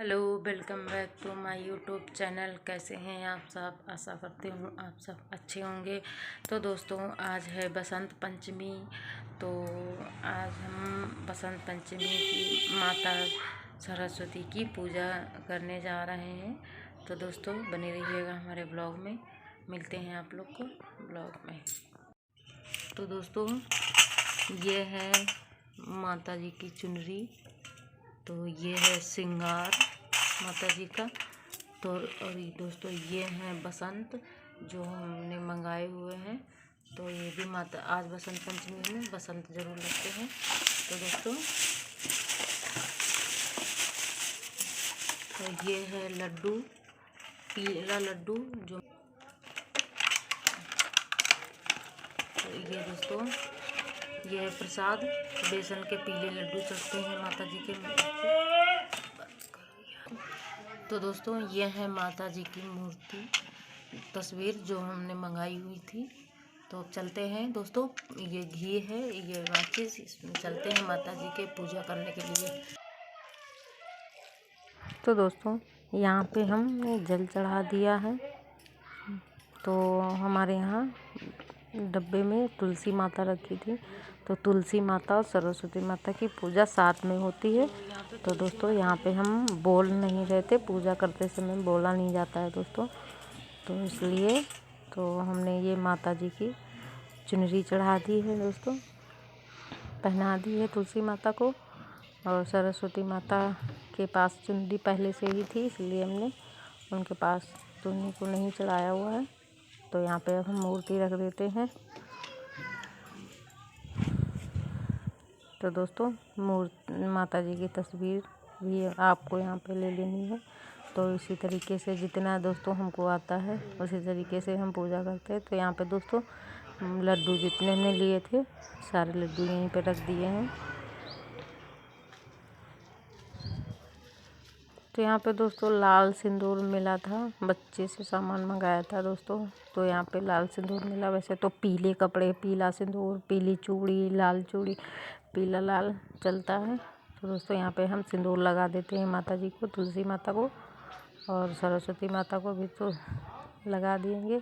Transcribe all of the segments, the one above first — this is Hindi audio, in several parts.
Hello, welcome back to my YouTube channel. कैसे हैं आप सब? आशा करती हूँ आप सब अच्छे होंगे। तो दोस्तों, आज है बसंत पंचमी। तो आज हम बसंत पंचमी की माता सरस्वती की पूजा करने जा रहे हैं। तो दोस्तों, बने रहिएगा हमारे ब्लॉग में। मिलते हैं आप लोग को ब्लॉग में। तो दोस्तों, ये है माता जी की चुनरी। तो ये है श्रृंगार माता जी का। तो और ये दोस्तों, ये हैं बसंत जो हमने मंगाए हुए हैं। तो ये भी माता आज बसंत पंचमी में बसंत जरूर लगते हैं। तो दोस्तों, तो ये है लड्डू, पीला लड्डू जो तो ये दोस्तों, ये है प्रसाद। बेसन के पीले लड्डू चढ़ते हैं माता जी के। तो दोस्तों, ये है माता जी की मूर्ति तस्वीर जो हमने मंगाई हुई थी। तो अब चलते हैं दोस्तों, ये घी है, ये माचिस, इसमें चलते हैं माता जी के पूजा करने के लिए। तो दोस्तों, यहाँ पे हमने जल चढ़ा दिया है। तो हमारे यहाँ डब्बे में तुलसी माता रखी थी। तो तुलसी माता और सरस्वती माता की पूजा साथ में होती है। तो दोस्तों, यहाँ पे हम बोल नहीं रहे थे, पूजा करते समय बोला नहीं जाता है दोस्तों। तो इसलिए तो हमने ये माता जी की चुनरी चढ़ा दी है दोस्तों, पहना दी है तुलसी माता को। और सरस्वती माता के पास चुनरी पहले से ही थी, इसलिए हमने उनके पास चुन्नी को नहीं चढ़ाया हुआ है। तो यहाँ पे अब हम मूर्ति रख देते हैं। तो दोस्तों, माता जी की तस्वीर भी आपको यहाँ पे ले लेनी है। तो इसी तरीके से जितना दोस्तों हमको आता है उसी तरीके से हम पूजा करते हैं। तो यहाँ पे दोस्तों, लड्डू जितने हमने लिए थे सारे लड्डू यहीं पे रख दिए हैं। तो यहाँ पे दोस्तों लाल सिंदूर मिला था, बच्चे से सामान मंगाया था दोस्तों। तो यहाँ पे लाल सिंदूर मिला। वैसे तो पीले कपड़े, पीला सिंदूर, पीली चूड़ी, लाल चूड़ी, पीला लाल चलता है। तो दोस्तों, यहाँ पे हम सिंदूर लगा देते हैं माता जी को, तुलसी माता को और सरस्वती माता को भी तो लगा देंगे।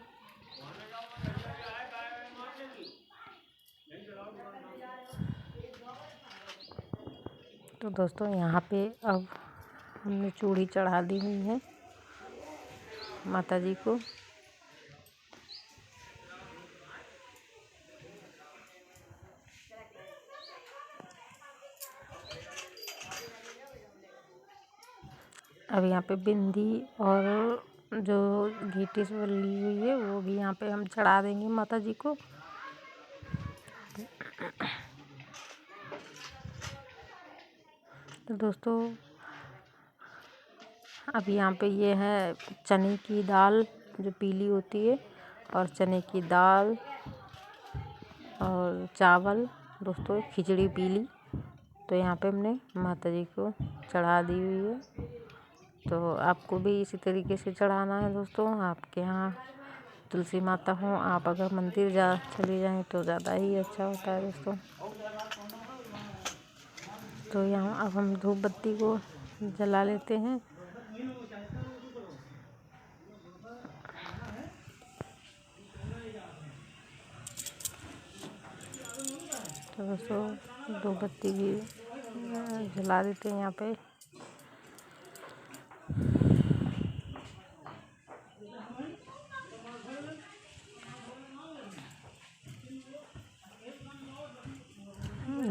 तो दोस्तों, यहाँ पे अब हमने चूड़ी चढ़ा दी हुई है माता जी को। अब यहाँ पे बिंदी और जो घीटी से ली हुई है वो भी यहाँ पे हम चढ़ा देंगे माता जी को। तो दोस्तों, अब यहाँ पे ये है चने की दाल जो पीली होती है, और चने की दाल और चावल दोस्तों, खिचड़ी पीली। तो यहाँ पे हमने माता जी को चढ़ा दी हुई है। तो आपको भी इसी तरीके से चढ़ाना है दोस्तों। आपके यहाँ तुलसी माता हो, आप अगर मंदिर चले जाएं तो ज़्यादा ही अच्छा होता है दोस्तों। तो यहाँ अब हम धूप बत्ती को जला लेते हैं। तो दोस्तों, धूप बत्ती भी जला देते हैं यहाँ पे।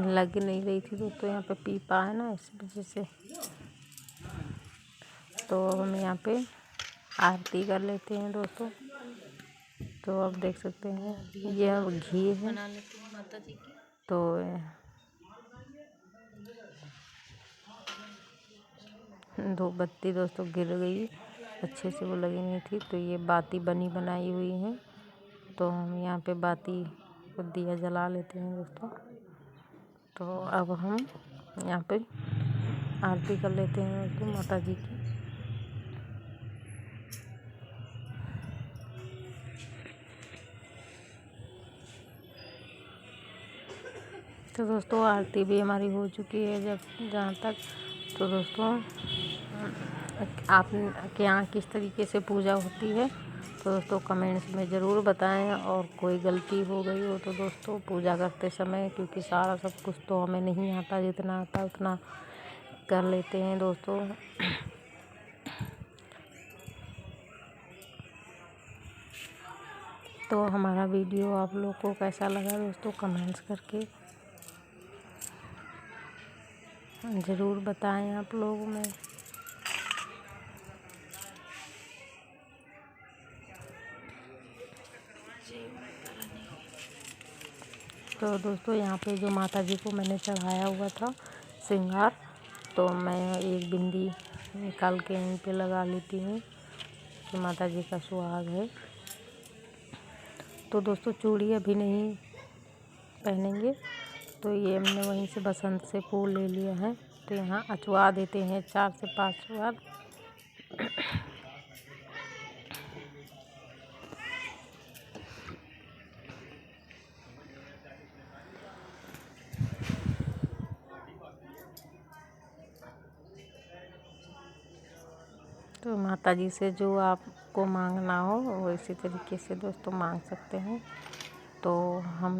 लग नहीं रही थी दोस्तों, यहाँ पे पीपा है ना, इस वजह से। तो हम यहाँ पे आरती कर लेते हैं दोस्तों। तो आप देख सकते हैं ये घी है। तो धूप बत्ती दोस्तों गिर गई, अच्छे से वो लगी नहीं थी। तो ये बाती बनी बनाई हुई है। तो हम यहाँ पे बाती को दिया जला लेते हैं दोस्तों। तो अब हम यहाँ पे आरती कर लेते हैं दोस्तों माता जी की। तो दोस्तों, आरती भी हमारी हो चुकी है जहाँ तक। तो दोस्तों, आप के यहाँ किस तरीके से पूजा होती है तो दोस्तों कमेंट्स में ज़रूर बताएं। और कोई गलती हो गई हो तो दोस्तों पूजा करते समय, क्योंकि सारा सब कुछ तो हमें नहीं आता, जितना आता उतना कर लेते हैं दोस्तों। तो हमारा वीडियो आप लोग को कैसा लगा दोस्तों कमेंट्स करके ज़रूर बताएं आप लोग में। तो दोस्तों यहाँ पे जो माता जी को मैंने चढ़ाया हुआ था श्रृंगार, तो मैं एक बिंदी निकाल के यहीं पे लगा लेती हूँ कि माता जी का सुहाग है। तो दोस्तों चूड़ी अभी नहीं पहनेंगे, तो ये हमने वहीं से बसंत से फूल ले लिया है। तो यहाँ अचवा देते हैं 4 से 5 बार। तो माता जी से जो आपको मांगना हो वो इसी तरीके से दोस्तों मांग सकते हैं। तो हम